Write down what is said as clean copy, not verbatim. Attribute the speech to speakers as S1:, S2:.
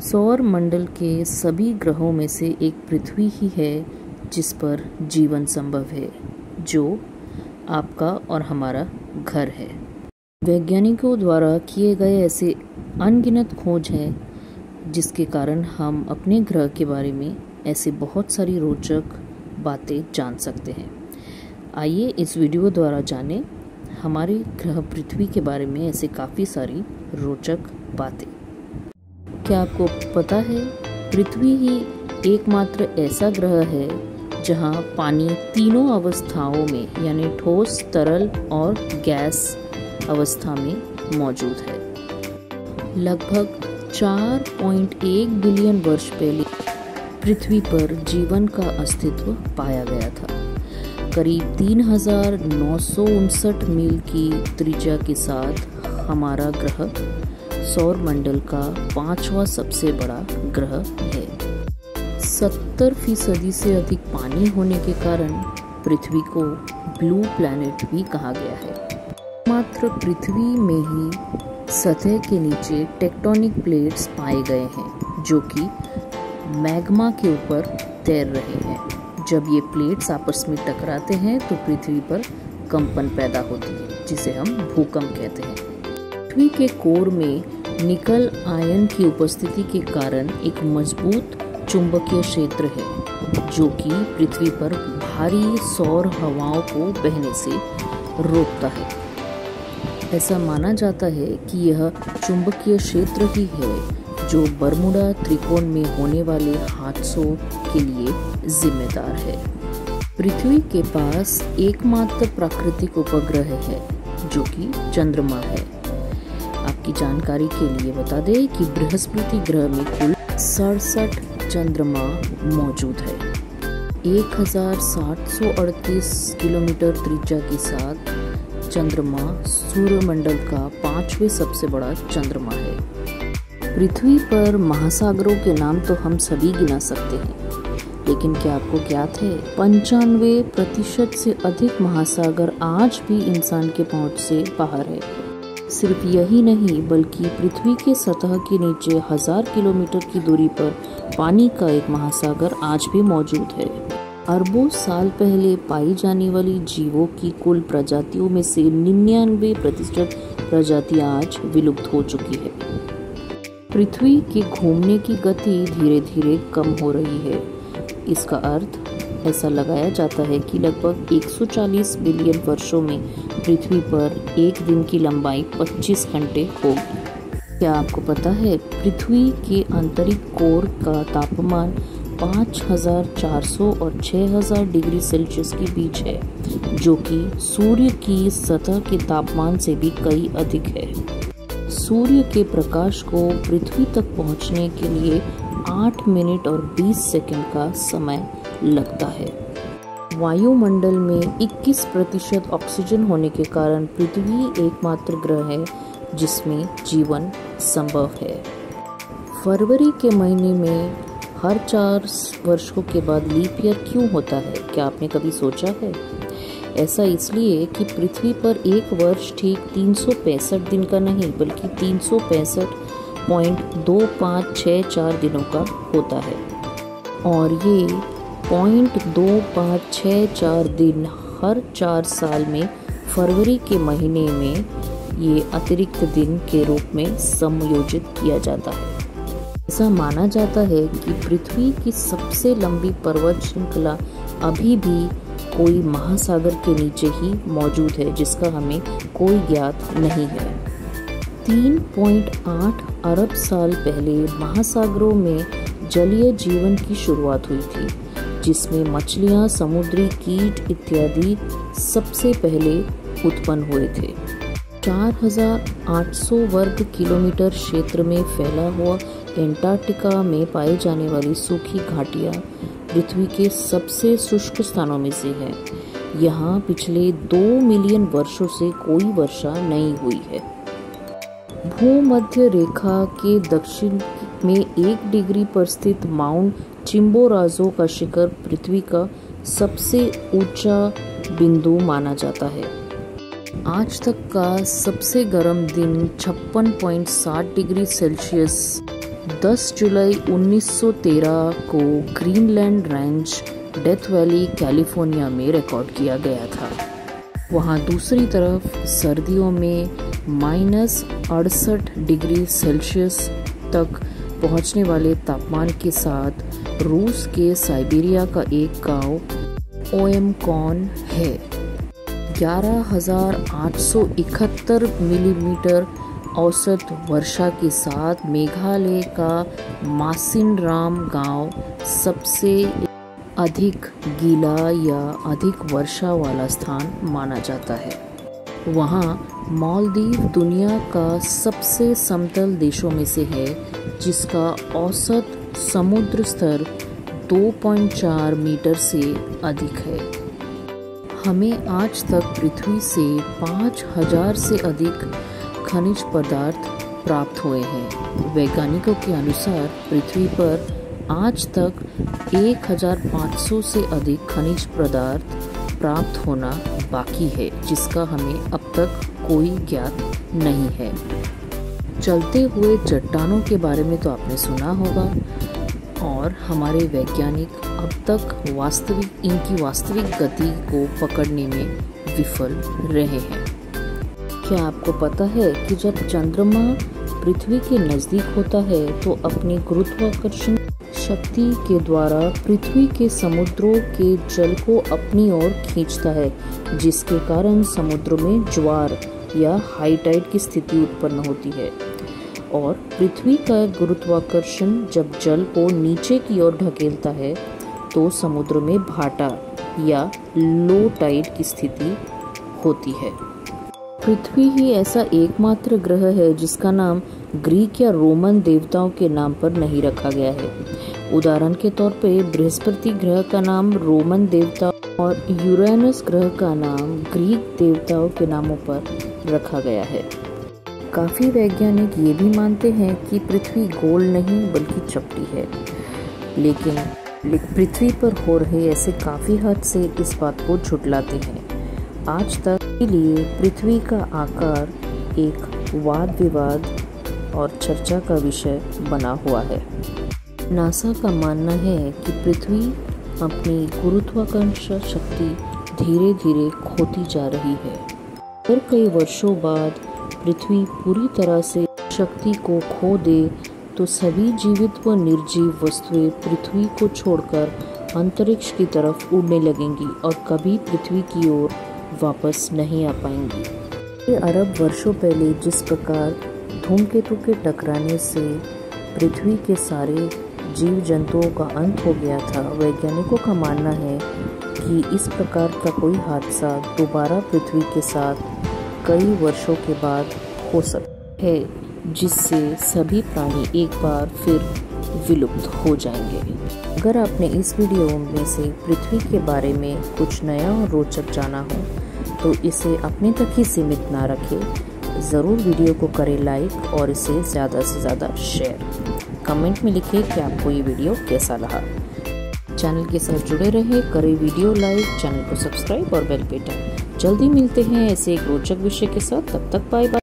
S1: सौर मंडल के सभी ग्रहों में से एक पृथ्वी ही है जिस पर जीवन संभव है, जो आपका और हमारा घर है। वैज्ञानिकों द्वारा किए गए ऐसे अनगिनत खोज हैं जिसके कारण हम अपने ग्रह के बारे में ऐसे बहुत सारी रोचक बातें जान सकते हैं। आइए इस वीडियो द्वारा जानें हमारे ग्रह पृथ्वी के बारे में ऐसे काफ़ी सारी रोचक बातें। क्या आपको पता है पृथ्वी ही एकमात्र ऐसा ग्रह है जहां पानी तीनों अवस्थाओं में यानी ठोस, तरल और गैस अवस्था में मौजूद है। लगभग 4.1 बिलियन वर्ष पहले पृथ्वी पर जीवन का अस्तित्व पाया गया था। करीब 3,959 मील की त्रिज्या के साथ हमारा ग्रह सौर मंडल का 5वां सबसे बड़ा ग्रह है। 70% से अधिक पानी होने के कारण पृथ्वी को ब्लू प्लैनेट भी कहा गया है। मात्र पृथ्वी में ही सतह के नीचे टेक्टोनिक प्लेट्स पाए गए हैं जो कि मैग्मा के ऊपर तैर रहे हैं। जब ये प्लेट्स आपस में टकराते हैं तो पृथ्वी पर कंपन पैदा होती है जिसे हम भूकंप कहते हैं। पृथ्वी के कोर में निकल आयन की उपस्थिति के कारण एक मजबूत चुंबकीय क्षेत्र है जो कि पृथ्वी पर भारी सौर हवाओं को बहने से रोकता है। ऐसा माना जाता है कि यह चुंबकीय क्षेत्र ही है जो बरमुडा त्रिकोण में होने वाले हादसों के लिए जिम्मेदार है। पृथ्वी के पास एकमात्र प्राकृतिक उपग्रह है जो कि चंद्रमा है। आपकी जानकारी के लिए बता दें कि बृहस्पति ग्रह में कुल 67 चंद्रमा मौजूद है। 1738 किलोमीटर त्रिज्या के साथ चंद्रमा सूर्यमंडल का 5वें सबसे बड़ा चंद्रमा है। पृथ्वी पर महासागरों के नाम तो हम सभी गिना सकते हैं, लेकिन क्या आपको ज्ञात है 95% से अधिक महासागर आज भी इंसान के पहुंच से बाहर है। सिर्फ यही नहीं बल्कि पृथ्वी के सतह के नीचे 1000 किलोमीटर की दूरी पर पानी का एक महासागर आज भी मौजूद है। अरबों साल पहले पाई जाने वाली जीवों की कुल प्रजातियों में से 99% प्रजातियां आज विलुप्त हो चुकी है। पृथ्वी के घूमने की गति धीरे धीरे कम हो रही है। इसका अर्थ ऐसा लगाया जाता है कि लगभग 140 बिलियन वर्षों में पृथ्वी पर एक दिन की लंबाई 25 घंटे होगी। क्या आपको पता है पृथ्वी के आंतरिक कोर का तापमान 5,400 और 6,000 डिग्री सेल्सियस के बीच है, जो कि सूर्य की सतह के तापमान से भी कई अधिक है। सूर्य के प्रकाश को पृथ्वी तक पहुंचने के लिए 8 मिनट और 20 सेकंड का समय लगता है। वायुमंडल में 21% ऑक्सीजन होने के कारण पृथ्वी एकमात्र ग्रह है जिसमें जीवन संभव है। फरवरी के महीने में हर 4 वर्षों के बाद लीप ईयर क्यों होता है? क्या आपने कभी सोचा है? ऐसा इसलिए कि पृथ्वी पर एक वर्ष ठीक 365 दिन का नहीं बल्कि 365.2564 दिनों का होता है, और ये 0.2564 दिन हर 4 साल में फरवरी के महीने में ये अतिरिक्त दिन के रूप में समायोजित किया जाता है। ऐसा माना जाता है कि पृथ्वी की सबसे लंबी पर्वत श्रृंखला अभी भी कोई महासागर के नीचे ही मौजूद है जिसका हमें कोई ज्ञात नहीं है। 3.8 अरब साल पहले महासागरों में जलीय जीवन की शुरुआत हुई थी, जिसमें मछलियां, समुद्री कीट इत्यादि सबसे पहले उत्पन्न हुए थे। 4,800 वर्ग किलोमीटर क्षेत्र में फैला हुआ एंटार्क्टिका में पाई जाने वाली सूखी घाटियां पृथ्वी के सबसे शुष्क स्थानों में से है। यहाँ पिछले 2 मिलियन वर्षों से कोई वर्षा नहीं हुई है। भूमध्य रेखा के दक्षिण में 1 डिग्री पर स्थित माउंट चिम्बोराजो का शिखर पृथ्वी का सबसे ऊंचा बिंदु माना जाता है। आज तक का सबसे गर्म दिन 56.7 डिग्री सेल्सियस 10 जुलाई 1913 को Greenland range death valley California में रिकॉर्ड किया गया था। वहाँ दूसरी तरफ सर्दियों में -68 डिग्री सेल्सियस तक पहुँचने वाले तापमान के साथ रूस के साइबेरिया का एक गांव ओएमकॉन है। 11,871 मिलीमीटर औसत वर्षा के साथ मेघालय का मासिनराम गांव सबसे अधिक गीला या अधिक वर्षा वाला स्थान माना जाता है। वहाँ मालदीव दुनिया का सबसे समतल देशों में से है, जिसका औसत समुद्र स्तर 2.4 मीटर से अधिक है। हमें आज तक पृथ्वी से 5,000 से अधिक खनिज पदार्थ प्राप्त हुए हैं। वैज्ञानिकों के अनुसार पृथ्वी पर आज तक 1,500 से अधिक खनिज पदार्थ प्राप्त होना बाकी है, जिसका हमें अब तक कोई ज्ञात नहीं है। चलते हुए चट्टानों के बारे में तो आपने सुना होगा, और हमारे वैज्ञानिक अब तक इनकी वास्तविक गति को पकड़ने में विफल रहे हैं। क्या आपको पता है कि जब चंद्रमा पृथ्वी के नज़दीक होता है तो अपनी गुरुत्वाकर्षण शक्ति के द्वारा पृथ्वी के समुद्रों के जल को अपनी ओर खींचता है, जिसके कारण समुद्र में ज्वार या हाई टाइड की स्थिति उत्पन्न होती है। और पृथ्वी का गुरुत्वाकर्षण जब जल को नीचे की ओर ढकेलता है तो समुद्र में भाटा या लो टाइड की स्थिति होती है। पृथ्वी ही ऐसा एकमात्र ग्रह है जिसका नाम ग्रीक या रोमन देवताओं के नाम पर नहीं रखा गया है। उदाहरण के तौर पे बृहस्पति ग्रह का नाम रोमन देवता और यूरेनस ग्रह का नाम ग्रीक देवताओं के नामों पर रखा गया है। काफ़ी वैज्ञानिक ये भी मानते हैं कि पृथ्वी गोल नहीं बल्कि चपटी है, लेकिन पृथ्वी पर हो रहे ऐसे काफ़ी हादसे इस बात को झुठलाते हैं। आज तक के लिए पृथ्वी का आकार एक वाद विवाद और चर्चा का विषय बना हुआ है। नासा का मानना है कि पृथ्वी अपनी गुरुत्वाकर्षण शक्ति धीरे धीरे खोती जा रही है। अगर कई वर्षों बाद पृथ्वी पूरी तरह से शक्ति को खो दे तो सभी जीवित व निर्जीव वस्तुएं पृथ्वी को छोड़कर अंतरिक्ष की तरफ उड़ने लगेंगी और कभी पृथ्वी की ओर वापस नहीं आ पाएंगी। अरब वर्षों पहले जिस प्रकार धूमकेतु के टकराने से पृथ्वी के सारे जीव जंतुओं का अंत हो गया था, वैज्ञानिकों का मानना है कि इस प्रकार का कोई हादसा दोबारा पृथ्वी के साथ कई वर्षों के बाद हो सकता है, जिससे सभी प्राणी एक बार फिर विलुप्त हो जाएंगे। अगर आपने इस वीडियो में से पृथ्वी के बारे में कुछ नया और रोचक जाना हो तो इसे अपने तक ही सीमित ना रखें। ज़रूर वीडियो को करें लाइक और इसे ज़्यादा से ज़्यादा शेयर। कमेंट में लिखें कि आपको ये वीडियो कैसा लगा। चैनल के साथ जुड़े रहे, करें वीडियो लाइक, चैनल को सब्सक्राइब और बेल बटन। जल्दी मिलते हैं ऐसे एक रोचक विषय के साथ। तब तक बाय बाय।